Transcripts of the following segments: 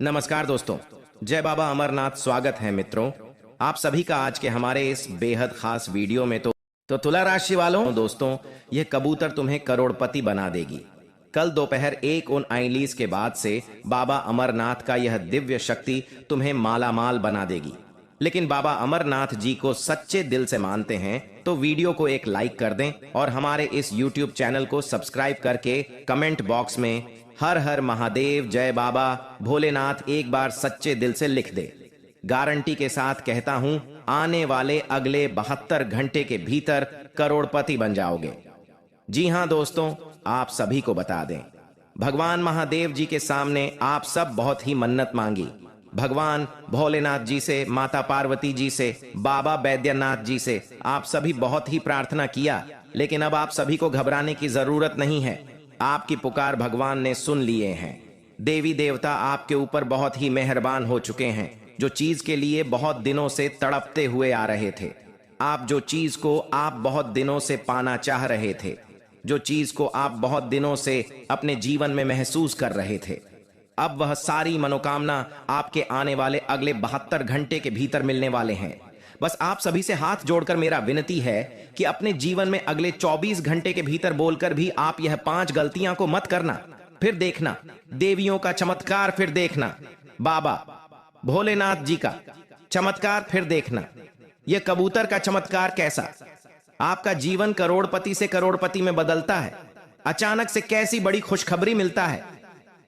नमस्कार दोस्तों। जय बाबा अमरनाथ। स्वागत है मित्रों आप सभी का आज के हमारे इस बेहद खास वीडियो में। तो तुला राशि वालों दोस्तों, यह कबूतर तुम्हें करोड़पति बना देगी। कल दोपहर 1:19 के बाद से बाबा अमरनाथ का यह दिव्य शक्ति तुम्हें मालामाल बना देगी। लेकिन बाबा अमरनाथ जी को सच्चे दिल से मानते हैं तो वीडियो को एक लाइक कर दें और हमारे इस YouTube चैनल को सब्सक्राइब करके कमेंट बॉक्स में हर हर महादेव, जय बाबा भोलेनाथ एक बार सच्चे दिल से लिख दे। गारंटी के साथ कहता हूं, आने वाले अगले 72 घंटे के भीतर करोड़पति बन जाओगे। जी हां दोस्तों, आप सभी को बता दें, भगवान महादेव जी के सामने आप सब बहुत ही मन्नत मांगी। भगवान भोलेनाथ जी से, माता पार्वती जी से, बाबा बैद्यनाथ जी से आप सभी बहुत ही प्रार्थना किया। लेकिन अब आप सभी को घबराने की जरूरत नहीं है। आपकी पुकार भगवान ने सुन लिए हैं। देवी देवता आपके ऊपर बहुत ही मेहरबान हो चुके हैं। जो चीज के लिए बहुत दिनों से तड़पते हुए आ रहे थे, आप जो चीज को आप बहुत दिनों से पाना चाह रहे थे, जो चीज को आप बहुत दिनों से अपने जीवन में महसूस कर रहे थे, अब वह सारी मनोकामना आपके आने वाले अगले 72 घंटे के भीतर मिलने वाले हैं। बस आप सभी से हाथ जोड़कर मेरा विनती है कि अपने जीवन में अगले 24 घंटे के भीतर बोलकर भी आप यह 5 गलतियां को मत करना। फिर देखना देवियों का चमत्कार, फिर देखना बाबा भोलेनाथ जी का चमत्कार, फिर देखना यह कबूतर का चमत्कार कैसा आपका जीवन करोड़पति से करोड़पति में बदलता है। अचानक से कैसी बड़ी खुशखबरी मिलता है।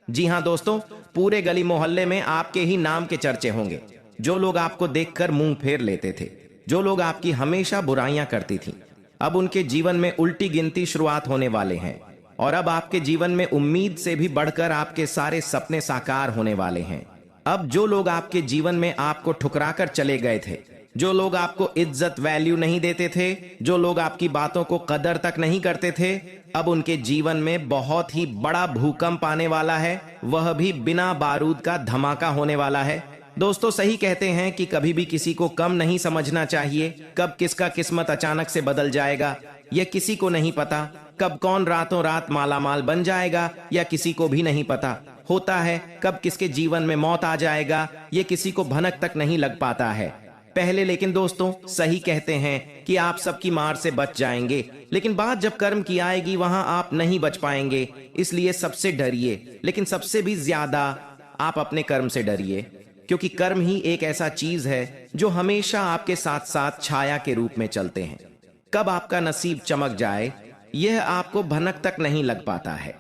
जी हां दोस्तों, पूरे गली मोहल्ले में आपके ही नाम के चर्चे होंगे। जो लोग आपको देखकर मुंह फेर लेते थे, जो लोग आपकी हमेशा बुराइयां करती थीं, अब उनके जीवन में उल्टी गिनती शुरुआत होने वाले हैं। और अब आपके जीवन में उम्मीद से भी बढ़कर आपके सारे सपने साकार होने वाले हैं। अब जो लोग आपके जीवन में आपको ठुकराकर चले गए थे, जो लोग आपको इज्जत वैल्यू नहीं देते थे, जो लोग आपकी बातों को कदर तक नहीं करते थे, अब उनके जीवन में बहुत ही बड़ा भूकंप आने वाला है। वह भी बिना बारूद का धमाका होने वाला है। दोस्तों, सही कहते हैं कि कभी भी किसी को कम नहीं समझना चाहिए। कब किसका किस्मत अचानक से बदल जाएगा यह किसी को नहीं पता। कब कौन रातों रात मालामाल बन जाएगा यह किसी को भी नहीं पता होता है। कब किसके जीवन में मौत आ जाएगा यह किसी को भनक तक नहीं लग पाता है पहले। लेकिन दोस्तों, सही कहते हैं कि आप सबकी मार से बच जाएंगे, लेकिन बात जब कर्म की आएगी वहां आप नहीं बच पाएंगे। इसलिए सबसे डरिए, लेकिन सबसे भी ज्यादा आप अपने कर्म से डरिए, क्योंकि कर्म ही एक ऐसा चीज है जो हमेशा आपके साथ साथ छाया के रूप में चलते हैं। कब आपका नसीब चमक जाए यह आपको भनक तक नहीं लग पाता है।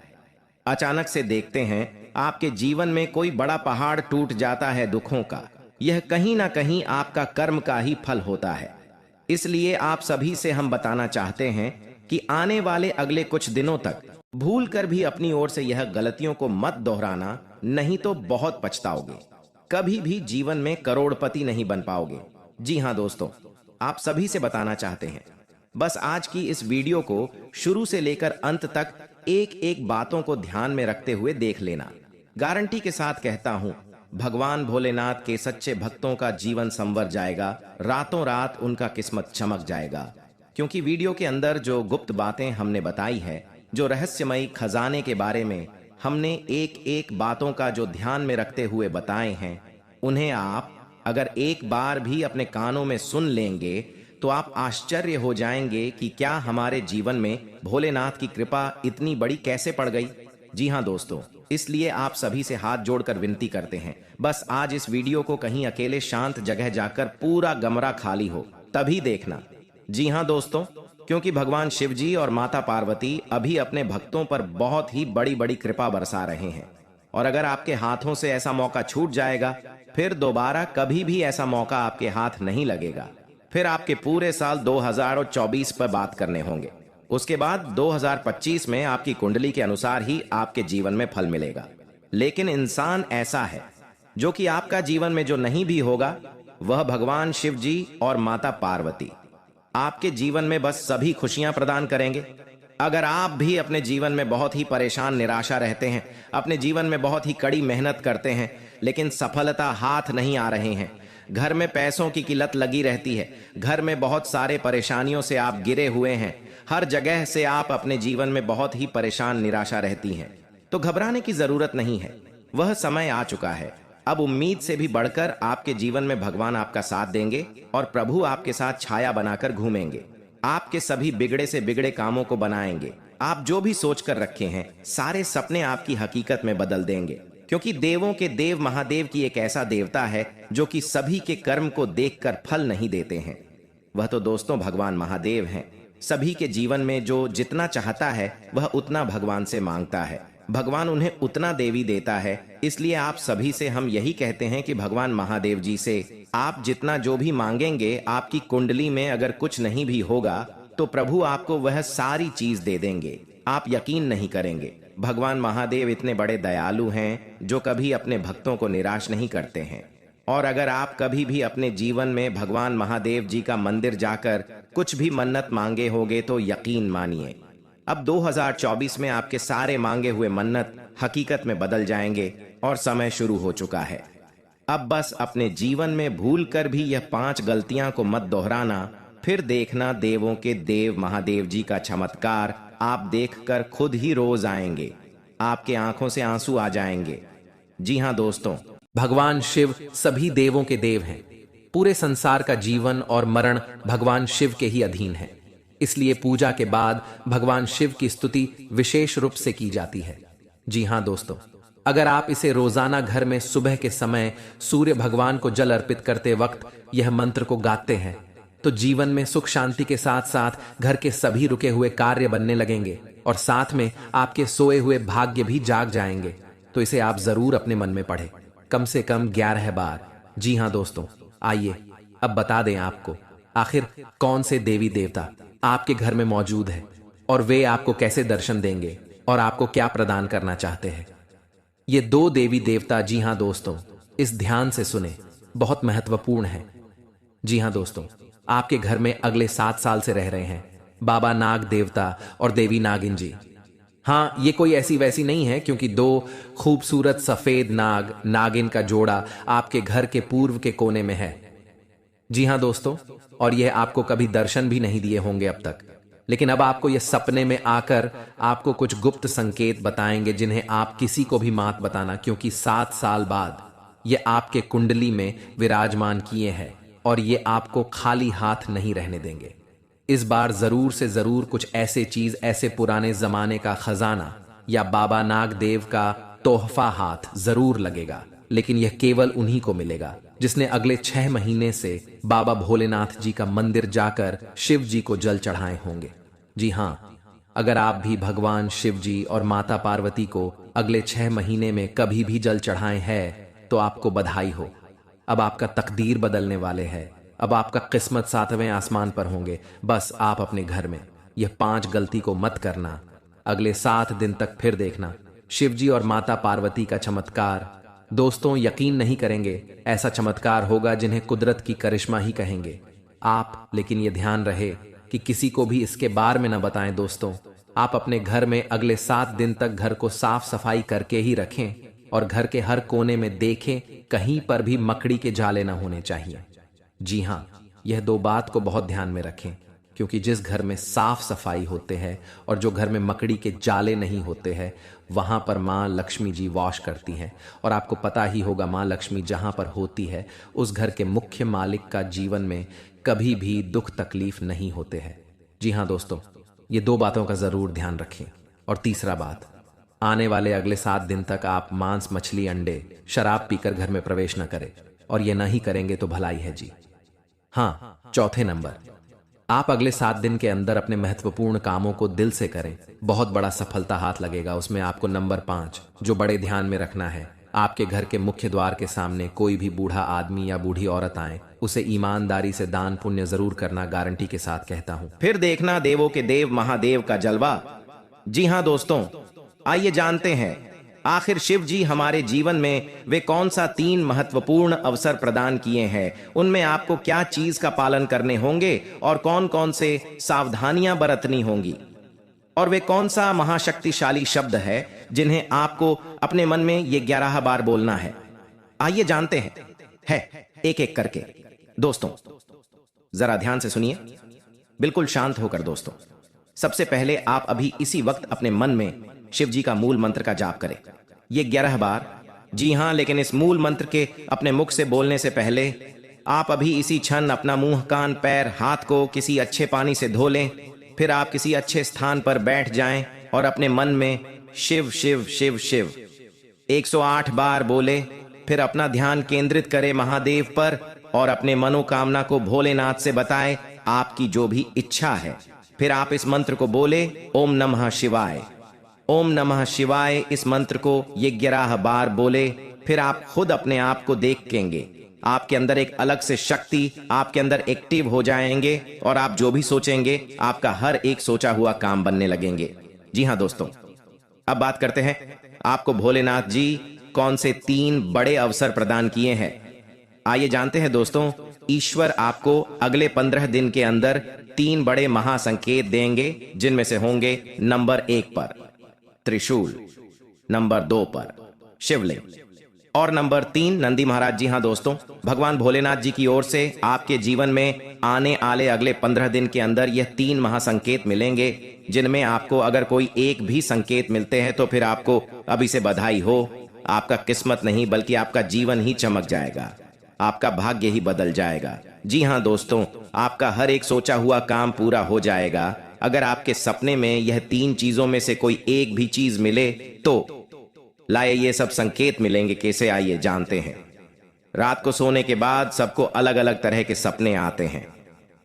अचानक से देखते हैं आपके जीवन में कोई बड़ा पहाड़ टूट जाता है दुखों का। यह कहीं ना कहीं आपका कर्म का ही फल होता है। इसलिए आप सभी से हम बताना चाहते हैं कि आने वाले अगले कुछ दिनों तक भूल कर भी अपनी ओर से यह गलतियों को मत दोहराना, नहीं तो बहुत पछताओगे। कभी भी जीवन में करोड़पति नहीं बन पाओगे। जी हां दोस्तों, आप सभी से बताना चाहते हैं, बस आज की इस वीडियो को शुरू से लेकर अंत तक एक एक बातों को ध्यान में रखते हुए देख लेना। गारंटी के साथ कहता हूं, भगवान भोलेनाथ के सच्चे भक्तों का जीवन संवर जाएगा। रातों रात उनका किस्मत चमक जाएगा। क्योंकि वीडियो के अंदर जो गुप्त बातें हमने बताई है, जो रहस्यमयी खजाने के बारे में हमने एक एक बातों का जो ध्यान में रखते हुए बताए हैं, उन्हें आप अगर एक बार भी अपने कानों में सुन लेंगे तो आप आश्चर्य हो जाएंगे कि क्या हमारे जीवन में भोलेनाथ की कृपा इतनी बड़ी कैसे पड़ गई। जी हां दोस्तों, इसलिए आप सभी से हाथ जोड़कर विनती करते हैं, बस आज इस वीडियो को कहीं अकेले शांत जगह जाकर पूरा कमरा खाली हो तभी देखना। जी हां दोस्तों, क्योंकि भगवान शिव जी और माता पार्वती अभी अपने भक्तों पर बहुत ही बड़ी बड़ी कृपा बरसा रहे हैं। और अगर आपके हाथों से ऐसा मौका छूट जाएगा, फिर दोबारा कभी भी ऐसा मौका आपके हाथ नहीं लगेगा। फिर आपके पूरे साल 2024 पर बात करने होंगे। उसके बाद 2025 में आपकी कुंडली के अनुसार ही आपके जीवन में फल मिलेगा। लेकिन इंसान ऐसा है जो कि आपका जीवन में जो नहीं भी होगा, वह भगवान शिव जी और माता पार्वती आपके जीवन में बस सभी खुशियां प्रदान करेंगे। अगर आप भी अपने जीवन में बहुत ही परेशान निराशा रहते हैं, अपने जीवन में बहुत ही कड़ी मेहनत करते हैं, लेकिन सफलता हाथ नहीं आ रहे हैं, घर में पैसों की किल्लत लगी रहती है, घर में बहुत सारे परेशानियों से आप गिरे हुए हैं, हर जगह से आप अपने जीवन में बहुत ही परेशान निराशा रहती हैं, तो घबराने की जरूरत नहीं है। वह समय आ चुका है। अब उम्मीद से भी बढ़कर आपके जीवन में भगवान आपका साथ देंगे और प्रभु आपके साथ छाया बनाकर घूमेंगे। आपके सभी बिगड़े से बिगड़े कामों को बनाएंगे। आप जो भी सोच कर रखे हैं सारे सपने आपकी हकीकत में बदल देंगे, क्योंकि देवों के देव महादेव की एक ऐसा देवता है जो कि सभी के कर्म को देखकर फल नहीं देते हैं। वह तो दोस्तों भगवान महादेव हैं। सभी के जीवन में जो जितना चाहता है वह उतना भगवान से मांगता है। भगवान उन्हें उतना देवी देता है। इसलिए आप सभी से हम यही कहते हैं कि भगवान महादेव जी से आप जितना जो भी मांगेंगे, आपकी कुंडली में अगर कुछ नहीं भी होगा तो प्रभु आपको वह सारी चीज दे देंगे। आप यकीन नहीं करेंगे, भगवान महादेव इतने बड़े दयालु हैं जो कभी अपने भक्तों को निराश नहीं करते हैं। और अगर आप कभी भी अपने जीवन में भगवान महादेव जी का मंदिर जाकर कुछ भी मन्नत मांगे होंगे तो यकीन मानिए, अब 2024 में आपके सारे मांगे हुए मन्नत हकीकत में बदल जाएंगे और समय शुरू हो चुका है। अब बस अपने जीवन में भूल कर भी यह 5 गलतियां को मत दोहराना, फिर देखना देवों के देव महादेव जी का चमत्कार आप देखकर खुद ही रोज आएंगे। आपके आंखों से आंसू आ जाएंगे। जी हाँ दोस्तों, भगवान शिव सभी देवों के देव हैं। पूरे संसार का जीवन और मरण भगवान शिव के ही अधीन है। इसलिए पूजा के बाद भगवान शिव की स्तुति विशेष रूप से की जाती है। जी हाँ दोस्तों, अगर आप इसे रोजाना घर में सुबह के समय सूर्य भगवान को जल अर्पित करते वक्त यह मंत्र को गाते हैं तो जीवन में सुख शांति के साथ साथ घर के सभी रुके हुए कार्य बनने लगेंगे और साथ में आपके सोए हुए भाग्य भी जाग जाएंगे। तो इसे आप जरूर अपने मन में पढ़ें, कम से कम 11 बार। जी हाँ दोस्तों, आइए अब बता दें आपको आखिर कौन से देवी देवता आपके घर में मौजूद है और वे आपको कैसे दर्शन देंगे और आपको क्या प्रदान करना चाहते हैं। ये 2 देवी देवता, जी हाँ दोस्तों, इस ध्यान से सुने, बहुत महत्वपूर्ण है। जी हाँ दोस्तों, आपके घर में अगले 7 साल से रह रहे हैं बाबा नाग देवता और देवी नागिन जी। हाँ, ये कोई ऐसी वैसी नहीं है, क्योंकि 2 खूबसूरत सफेद नाग नागिन का जोड़ा आपके घर के पूर्व के कोने में है। जी हाँ दोस्तों, और यह आपको कभी दर्शन भी नहीं दिए होंगे अब तक, लेकिन अब आपको यह सपने में आकर आपको कुछ गुप्त संकेत बताएंगे जिन्हें आप किसी को भी मत बताना, क्योंकि 7 साल बाद ये आपके कुंडली में विराजमान किए हैं और ये आपको खाली हाथ नहीं रहने देंगे। इस बार जरूर से जरूर कुछ ऐसे चीज, ऐसे पुराने जमाने का खजाना या बाबा नाग देव का तोहफा हाथ जरूर लगेगा, लेकिन यह केवल उन्हीं को मिलेगा जिसने अगले 6 महीने से बाबा भोलेनाथ जी का मंदिर जाकर शिव जी को जल चढ़ाए होंगे। जी हाँ, अगर आप भी भगवान शिव जी और माता पार्वती को अगले 6 महीने में कभी भी जल चढ़ाए हैं तो आपको बधाई हो। अब आपका तकदीर बदलने वाले हैं। अब आपका किस्मत 7वें आसमान पर होंगे। बस आप अपने घर में यह 5 गलती को मत करना। अगले 7 दिन तक फिर देखना शिवजी और माता पार्वती का चमत्कार। दोस्तों, यकीन नहीं करेंगे, ऐसा चमत्कार होगा जिन्हें कुदरत की करिश्मा ही कहेंगे आप। लेकिन यह ध्यान रहे कि किसी को भी इसके बारे में न बताएं। दोस्तों, आप अपने घर में अगले 7 दिन तक घर को साफ सफाई करके ही रखें और घर के हर कोने में देखें, कहीं पर भी मकड़ी के जाले न होने चाहिए। जी हाँ, यह 2 बात को बहुत ध्यान में रखें, क्योंकि जिस घर में साफ सफाई होते हैं और जो घर में मकड़ी के जाले नहीं होते हैं, वहां पर माँ लक्ष्मी जी वास करती हैं। और आपको पता ही होगा, माँ लक्ष्मी जहां पर होती है उस घर के मुख्य मालिक का जीवन में कभी भी दुख तकलीफ नहीं होते हैं। जी हाँ दोस्तों, ये 2 बातों का जरूर ध्यान रखें। और तीसरा बात, आने वाले अगले 7 दिन तक आप मांस, मछली, अंडे, शराब पीकर घर में प्रवेश न करें, और ये नहीं करेंगे तो भलाई है जी। हाँ, चौथे नंबर, आप अगले 7 दिन के अंदर अपने महत्वपूर्ण कामों को दिल से करें, बहुत बड़ा सफलता हाथ लगेगा। उसमें आपको नंबर 5 जो बड़े ध्यान में रखना है, आपके घर के मुख्य द्वार के सामने कोई भी बूढ़ा आदमी या बूढ़ी औरत आए, उसे ईमानदारी से दान पुण्य जरूर करना, गारंटी के साथ कहता हूं। फिर देखना देवों के देव महादेव का जलवा। जी हाँ दोस्तों, आइए जानते हैं आखिर शिव जी हमारे जीवन में वे कौन सा 3 महत्वपूर्ण अवसर प्रदान किए हैं, उनमें आपको क्या चीज का पालन करने होंगे और कौन कौन से सावधानियां बरतनी होंगी, और वे कौन सा महाशक्तिशाली शब्द है जिन्हें आपको अपने मन में ये 11 बार बोलना है। आइए जानते हैं एक एक करके। दोस्तों, जरा ध्यान से सुनिए, बिल्कुल शांत होकर। दोस्तों, सबसे पहले आप अभी इसी वक्त अपने मन में शिव जी का मूल मंत्र का जाप करें। ये 11 बार जी हाँ, लेकिन इस मूल मंत्र के अपने मुख से बोलने से पहले आप अभी इसी क्षण अपना मुंह, कान, पैर, हाथ को किसी अच्छे पानी से धो लें। फिर आप किसी अच्छे स्थान पर बैठ जाएं और अपने मन में शिव शिव शिव शिव 108 बार बोले। फिर अपना ध्यान केंद्रित करें महादेव पर और अपने मनोकामना को भोलेनाथ से बताएं, आपकी जो भी इच्छा है। फिर आप इस मंत्र को बोले, ओम नमः शिवाय। ओम नमः शिवाय इस मंत्र को 11 बार बोले। फिर आप खुद अपने आप को देखेंगे, आपके अंदर एक अलग से शक्ति आपके अंदर एक्टिव हो जाएंगे और आप जो भी सोचेंगे आपका हर एक सोचा हुआ काम बनने लगेंगे। जी हाँ दोस्तों, अब बात करते हैं आपको भोलेनाथ जी कौन से 3 बड़े अवसर प्रदान किए हैं। आइए जानते हैं दोस्तों, ईश्वर आपको अगले 15 दिन के अंदर 3 बड़े महासंकेत देंगे, जिनमें से होंगे नंबर 1 पर त्रिशूल, नंबर 2 पर शिवलिंग और नंबर 3 नंदी महाराज। जी हाँ दोस्तों, भगवान भोलेनाथ जी की ओर से आपके जीवन में आने वाले अगले 15 दिन के अंदर यह 3 महासंकेत मिलेंगे, जिनमें आपको अगर कोई एक भी संकेत मिलते हैं तो फिर आपको अभी से बधाई हो। आपका किस्मत नहीं बल्कि आपका जीवन ही चमक जाएगा, आपका भाग्य ही बदल जाएगा। जी हाँ दोस्तों, आपका हर एक सोचा हुआ काम पूरा हो जाएगा। अगर आपके सपने में यह 3 चीजों में से कोई एक भी चीज मिले तो लाए ये सब संकेत मिलेंगे। कैसे, आइए जानते हैं। रात को सोने के बाद सबको अलग अलग तरह के सपने आते हैं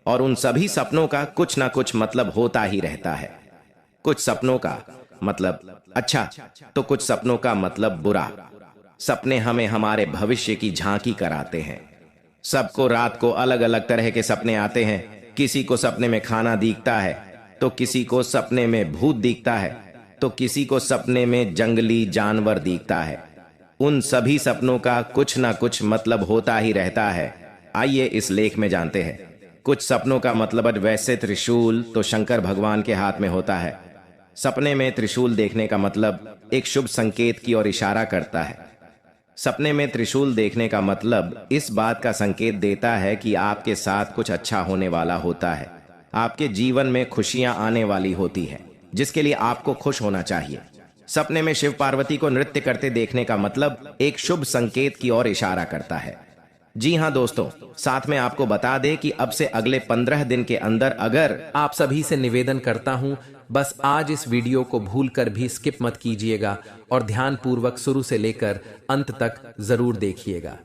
और उन सभी सपनों का कुछ ना कुछ मतलब होता ही रहता है। कुछ सपनों का मतलब अच्छा तो कुछ सपनों का मतलब बुरा। सपने हमें हमारे भविष्य की झांकी कराते हैं। सबको रात को अलग अलग तरह के सपने आते हैं। किसी को सपने में खाना दिखता है, तो किसी को सपने में भूत दिखता है, तो किसी को सपने में जंगली जानवर दिखता है। उन सभी सपनों का कुछ ना कुछ मतलब होता ही रहता है। आइए इस लेख में जानते हैं। कुछ सपनों का मतलब वैसे त्रिशूल तो शंकर भगवान के हाथ में होता है। सपने में त्रिशूल देखने का मतलब एक शुभ संकेत की ओर इशारा करता है। सपने में त्रिशूल देखने का मतलब इस बात का संकेत देता है कि आपके साथ कुछ अच्छा होने वाला होता है। आपके जीवन में खुशियां आने वाली होती है, जिसके लिए आपको खुश होना चाहिए। सपने में शिव पार्वती को नृत्य करते देखने का मतलब एक शुभ संकेत की ओर इशारा करता है। जी हाँ दोस्तों, साथ में आपको बता दें कि अब से अगले 15 दिन के अंदर अगर आप सभी से निवेदन करता हूं, बस आज इस वीडियो को भूलकर भी स्किप मत कीजिएगा और ध्यान पूर्वक शुरू से लेकर अंत तक जरूर देखिएगा।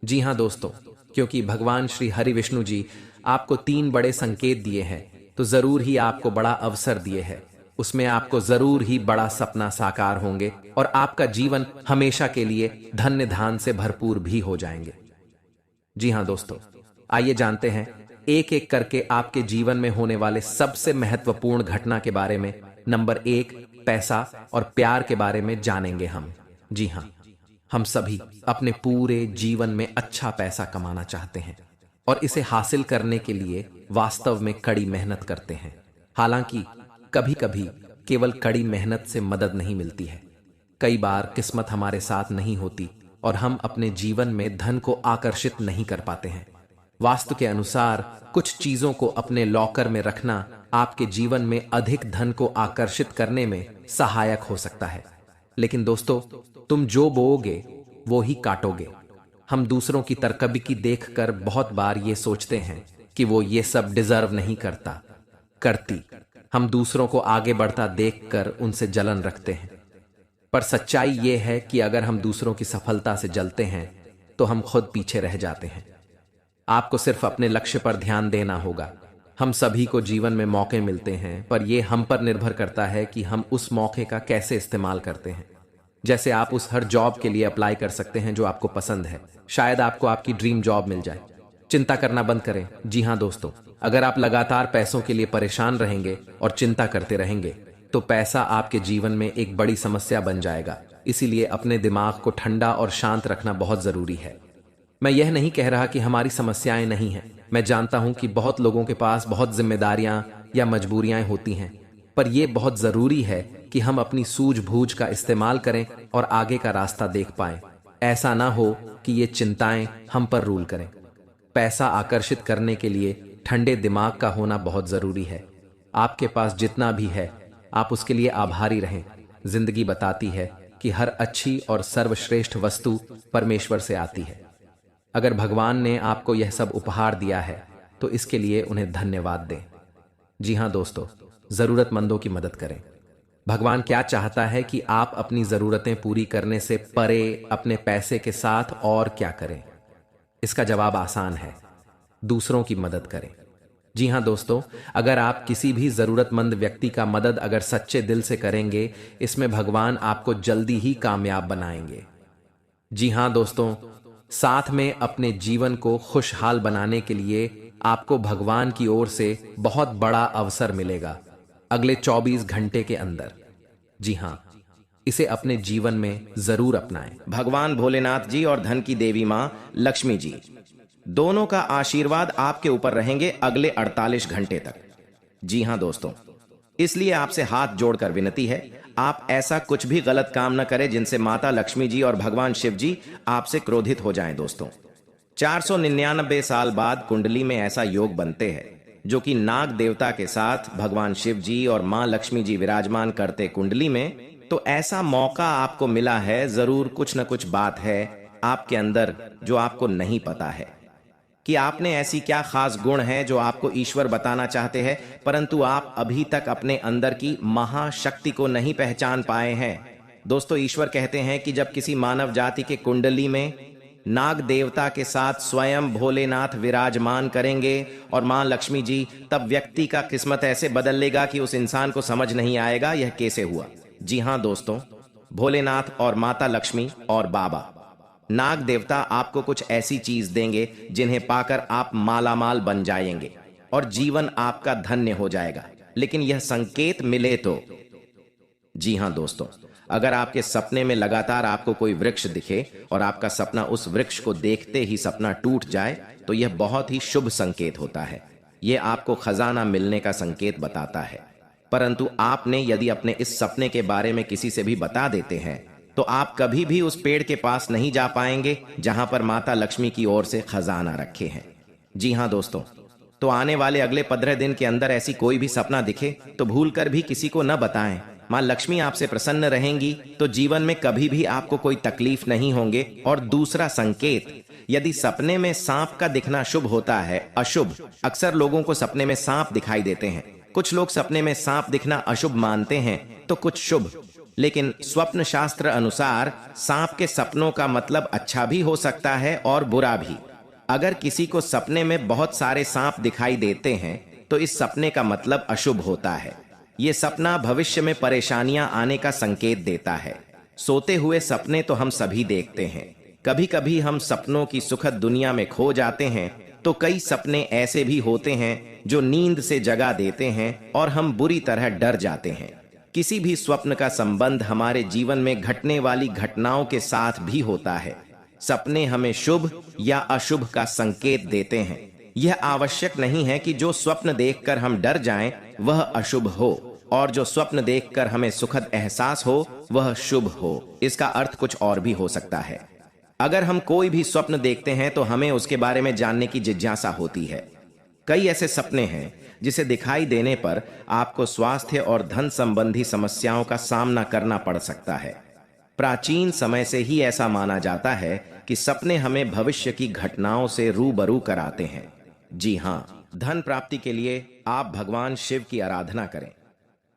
जी हाँ दोस्तों, क्योंकि भगवान श्री हरि विष्णु जी आपको 3 बड़े संकेत दिए हैं, तो जरूर ही आपको बड़ा अवसर दिए हैं। उसमें आपको जरूर ही बड़ा सपना साकार होंगे और आपका जीवन हमेशा के लिए धन्य धान से भरपूर भी हो जाएंगे। जी हाँ दोस्तों, आइए जानते हैं एक एक करके आपके जीवन में होने वाले सबसे महत्वपूर्ण घटना के बारे में। नंबर 1, पैसा और प्यार के बारे में जानेंगे हम। जी हाँ, हम सभी अपने पूरे जीवन में अच्छा पैसा कमाना चाहते हैं और इसे हासिल करने के लिए वास्तव में कड़ी मेहनत करते हैं। हालांकि कभी कभी केवल कड़ी मेहनत से मदद नहीं मिलती है। कई बार किस्मत हमारे साथ नहीं होती और हम अपने जीवन में धन को आकर्षित नहीं कर पाते हैं। वास्तु के अनुसार कुछ चीजों को अपने लॉकर में रखना आपके जीवन में अधिक धन को आकर्षित करने में सहायक हो सकता है। लेकिन दोस्तों, तुम जो बोओगे वो ही काटोगे। हम दूसरों की तरकबकी देखकर बहुत बार ये सोचते हैं कि वो ये सब डिजर्व नहीं करती। हम दूसरों को आगे बढ़ता देखकर उनसे जलन रखते हैं। पर सच्चाई ये है कि अगर हम दूसरों की सफलता से जलते हैं तो हम खुद पीछे रह जाते हैं। आपको सिर्फ अपने लक्ष्य पर ध्यान देना होगा। हम सभी को जीवन में मौके मिलते हैं, पर यह हम पर निर्भर करता है कि हम उस मौके का कैसे इस्तेमाल करते हैं। जैसे आप उस हर जॉब के लिए अप्लाई कर सकते हैं जो आपको पसंद है। शायद आपको आपकी ड्रीम जॉब मिल जाए। चिंता करना बंद करें। जी हाँ दोस्तों, अगर आप लगातार पैसों के लिए परेशान रहेंगे और चिंता करते रहेंगे तो पैसा आपके जीवन में एक बड़ी समस्या बन जाएगा। इसीलिए अपने दिमाग को ठंडा और शांत रखना बहुत जरूरी है। मैं यह नहीं कह रहा कि हमारी समस्याएं नहीं हैं। मैं जानता हूं कि बहुत लोगों के पास बहुत जिम्मेदारियां या मजबूरियां होती हैं, पर यह बहुत जरूरी है कि हम अपनी सूझबूझ का इस्तेमाल करें और आगे का रास्ता देख पाएं। ऐसा ना हो कि ये चिंताएं हम पर रूल करें। पैसा आकर्षित करने के लिए ठंडे दिमाग का होना बहुत जरूरी है। आपके पास जितना भी है आप उसके लिए आभारी रहें। जिंदगी बताती है कि हर अच्छी और सर्वश्रेष्ठ वस्तु परमेश्वर से आती है। अगर भगवान ने आपको यह सब उपहार दिया है तो इसके लिए उन्हें धन्यवाद दें। जी हाँ दोस्तों, जरूरतमंदों की मदद करें। भगवान क्या चाहता है कि आप अपनी जरूरतें पूरी करने से परे अपने पैसे के साथ और क्या करें? इसका जवाब आसान है, दूसरों की मदद करें। जी हाँ दोस्तों, अगर आप किसी भी जरूरतमंद व्यक्ति का मदद अगर सच्चे दिल से करेंगे, इसमें भगवान आपको जल्दी ही कामयाब बनाएंगे। जी हाँ दोस्तों, साथ में अपने जीवन को खुशहाल बनाने के लिए आपको भगवान की ओर से बहुत बड़ा अवसर मिलेगा अगले 24 घंटे के अंदर। जी हाँ, इसे अपने जीवन में जरूर अपनाएं। भगवान भोलेनाथ जी और धन की देवी मां लक्ष्मी जी दोनों का आशीर्वाद आपके ऊपर रहेंगे अगले 48 घंटे तक। जी हां दोस्तों, इसलिए आपसे हाथ जोड़कर विनती है, आप ऐसा कुछ भी गलत काम न करें जिनसे माता लक्ष्मी जी और भगवान शिव जी आपसे क्रोधित हो जाएं। दोस्तों, 499 साल बाद कुंडली में ऐसा योग बनते हैं जो कि नाग देवता के साथ भगवान शिव जी और मां लक्ष्मी जी विराजमान करते कुंडली में, तो ऐसा मौका आपको मिला है। जरूर कुछ न कुछ बात है आपके अंदर जो आपको नहीं पता है कि आपने ऐसी क्या खास गुण है जो आपको ईश्वर बताना चाहते हैं, परंतु आप अभी तक अपने अंदर की महाशक्ति को नहीं पहचान पाए हैं। दोस्तों, ईश्वर कहते हैं कि जब किसी मानव जाति के कुंडली में नाग देवता के साथ स्वयं भोलेनाथ विराजमान करेंगे और मां लक्ष्मी जी, तब व्यक्ति का किस्मत ऐसे बदल लेगा कि उस इंसान को समझ नहीं आएगा यह कैसे हुआ। जी हां दोस्तों, भोलेनाथ और माता लक्ष्मी और बाबा नाग देवता आपको कुछ ऐसी चीज देंगे जिन्हें पाकर आप मालामाल बन जाएंगे और जीवन आपका धन्य हो जाएगा, लेकिन यह संकेत मिले तो। जी हां दोस्तों, अगर आपके सपने में लगातार आपको कोई वृक्ष दिखे और आपका सपना उस वृक्ष को देखते ही सपना टूट जाए, तो यह बहुत ही शुभ संकेत होता है। यह आपको खजाना मिलने का संकेत बताता है। परंतु आपने यदि अपने इस सपने के बारे में किसी से भी बता देते हैं तो आप कभी भी उस पेड़ के पास नहीं जा पाएंगे जहां पर माता लक्ष्मी की ओर से खजाना रखे हैं। जी हां दोस्तों, तो आने वाले अगले 15 दिन के अंदर ऐसी कोई भी सपना दिखे तो भूलकर भी किसी को न बताएं। मां लक्ष्मी आपसे प्रसन्न रहेंगी तो जीवन में कभी भी आपको कोई तकलीफ नहीं होंगे। और दूसरा संकेत, यदि सपने में सांप का दिखना शुभ होता है अशुभ, अक्सर लोगों को सपने में सांप दिखाई देते हैं। कुछ लोग सपने में सांप दिखना अशुभ मानते हैं तो कुछ शुभ, लेकिन स्वप्न शास्त्र अनुसार सांप के सपनों का मतलब अच्छा भी हो सकता है और बुरा भी। अगर किसी को सपने में बहुत सारे सांप दिखाई देते हैं तो इस सपने का मतलब अशुभ होता है। यह सपना भविष्य में परेशानियां आने का संकेत देता है। सोते हुए सपने तो हम सभी देखते हैं। कभी कभी हम सपनों की सुखद दुनिया में खो जाते हैं, तो कई सपने ऐसे भी होते हैं जो नींद से जगा देते हैं और हम बुरी तरह डर जाते हैं। किसी भी स्वप्न का संबंध हमारे जीवन में घटने वाली घटनाओं के साथ भी होता है। सपने हमें शुभ या अशुभ का संकेत देते हैं। यह आवश्यक नहीं है कि जो स्वप्न देखकर हम डर जाएं वह अशुभ हो और जो स्वप्न देखकर हमें सुखद एहसास हो वह शुभ हो। इसका अर्थ कुछ और भी हो सकता है। अगर हम कोई भी स्वप्न देखते हैं तो हमें उसके बारे में जानने की जिज्ञासा होती है। कई ऐसे सपने हैं जिसे दिखाई देने पर आपको स्वास्थ्य और धन संबंधी समस्याओं का सामना करना पड़ सकता है। प्राचीन समय से ही ऐसा माना जाता है कि सपने हमें भविष्य की घटनाओं से रूबरू कराते हैं। जी हाँ, धन प्राप्ति के लिए आप भगवान शिव की आराधना करें।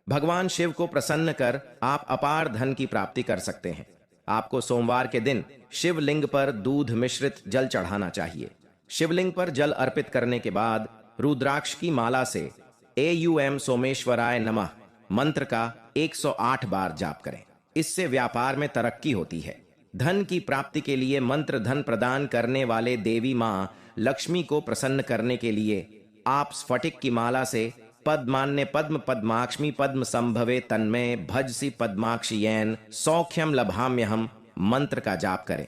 भगवान शिव को प्रसन्न कर आप अपार धन की प्राप्ति कर सकते हैं। आपको सोमवार के दिन शिवलिंग पर दूध मिश्रित जल चढ़ाना चाहिए। शिवलिंग पर जल अर्पित करने के बाद रुद्राक्ष की माला से एयूएम सोमेश्वराय नमः मंत्र का 108 बार जाप करें। इससे व्यापार में तरक्की होती है। धन की प्राप्ति के लिए मंत्र धन प्रदान करने वाले देवी मां लक्ष्मी को प्रसन्न करने के लिए आप स्फटिक की माला से पद्मान्य पद्म पद्माक्ष्मी पद्म संभवे तन्मय भजसी पद्माक्षियैन सौख्यम लभाम्यहम मंत्र का जाप करें।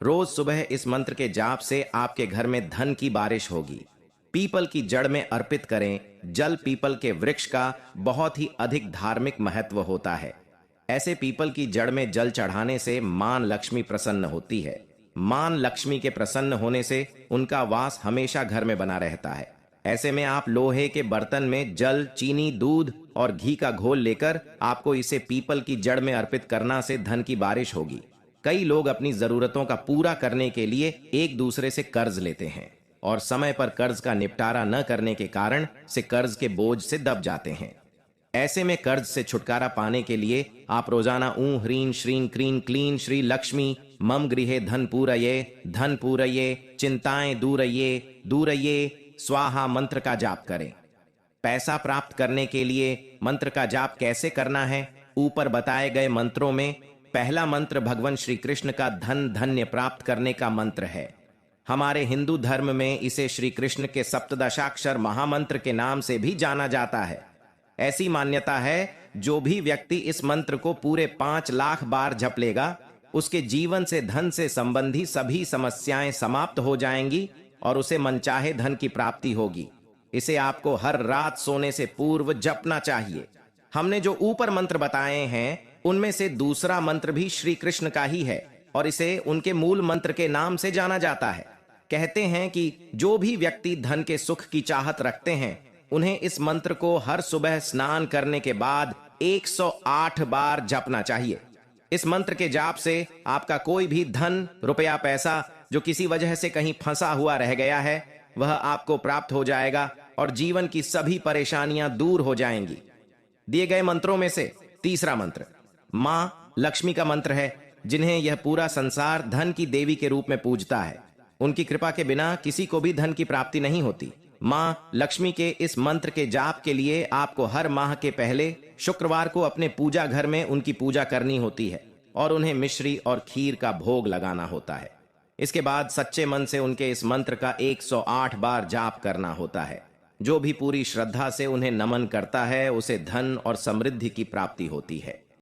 रोज सुबह इस मंत्र के जाप से आपके घर में धन की बारिश होगी। पीपल की जड़ में अर्पित करें। जल पीपल के वृक्ष का बहुत ही अधिक धार्मिक महत्व होता है। ऐसे पीपल की जड़ में जल चढ़ाने से मां लक्ष्मी प्रसन्न होती है। मां लक्ष्मी के प्रसन्न होने से उनका वास हमेशा घर में बना रहता है। ऐसे में आप लोहे के बर्तन में जल, चीनी, दूध और घी का घोल लेकर आपको इसे पीपल की जड़ में अर्पित करना से धन की बारिश होगी। कई लोग अपनी जरूरतों का पूरा करने के लिए एक दूसरे से कर्ज लेते हैं और समय पर कर्ज का निपटारा न करने के कारण से कर्ज के बोझ से दब जाते हैं। ऐसे में कर्ज से छुटकारा पाने के लिए आप रोजाना ऊं ह्रीं श्रीं क्रीं क्लीं श्री लक्ष्मी मम गृहे धन पूरये चिंताएं दूरये दूरये स्वाहा मंत्र का जाप करें। पैसा प्राप्त करने के लिए मंत्र का जाप कैसे करना है? ऊपर बताए गए मंत्रों में पहला मंत्र भगवान श्री कृष्ण का धन धन्य प्राप्त करने का मंत्र है। हमारे हिंदू धर्म में इसे श्री कृष्ण के सप्तदशाक्षर महामंत्र के नाम से भी जाना जाता है। ऐसी मान्यता है जो भी व्यक्ति इस मंत्र को पूरे 5 लाख बार जप लेगा उसके जीवन से धन से संबंधी सभी समस्याएं समाप्त हो जाएंगी और उसे मनचाहे धन की प्राप्ति होगी। इसे आपको हर रात सोने से पूर्व जपना चाहिए। हमने जो ऊपर मंत्र बताए हैं उनमें से दूसरा मंत्र भी श्री कृष्ण का ही है और इसे उनके मूल मंत्र के नाम से जाना जाता है। कहते हैं कि जो भी व्यक्ति धन के सुख की चाहत रखते हैं उन्हें इस मंत्र को हर सुबह स्नान करने के बाद 108 बार जपना चाहिए। इस मंत्र के जाप से आपका कोई भी धन, रुपया, पैसा जो किसी वजह से कहीं फंसा हुआ रह गया है वह आपको प्राप्त हो जाएगा और जीवन की सभी परेशानियां दूर हो जाएंगी। दिए गए मंत्रों में से तीसरा मंत्र मां लक्ष्मी का मंत्र है, जिन्हें यह पूरा संसार धन की देवी के रूप में पूजता है। उनकी कृपा के बिना किसी को भी धन की प्राप्ति नहीं होती। मां लक्ष्मी के इस मंत्र के जाप के लिए आपको हर माह के पहले शुक्रवार को अपने पूजा घर में उनकी पूजा करनी होती है और उन्हें मिश्री और खीर का भोग लगाना होता है। इसके बाद सच्चे मन से उनके इस मंत्र का 108 बार जाप करना होता है। जो भी पूरी श्रद्धा से उन्हें नमन करता है उसे धन और समृद्धि की प्राप्ति होती है।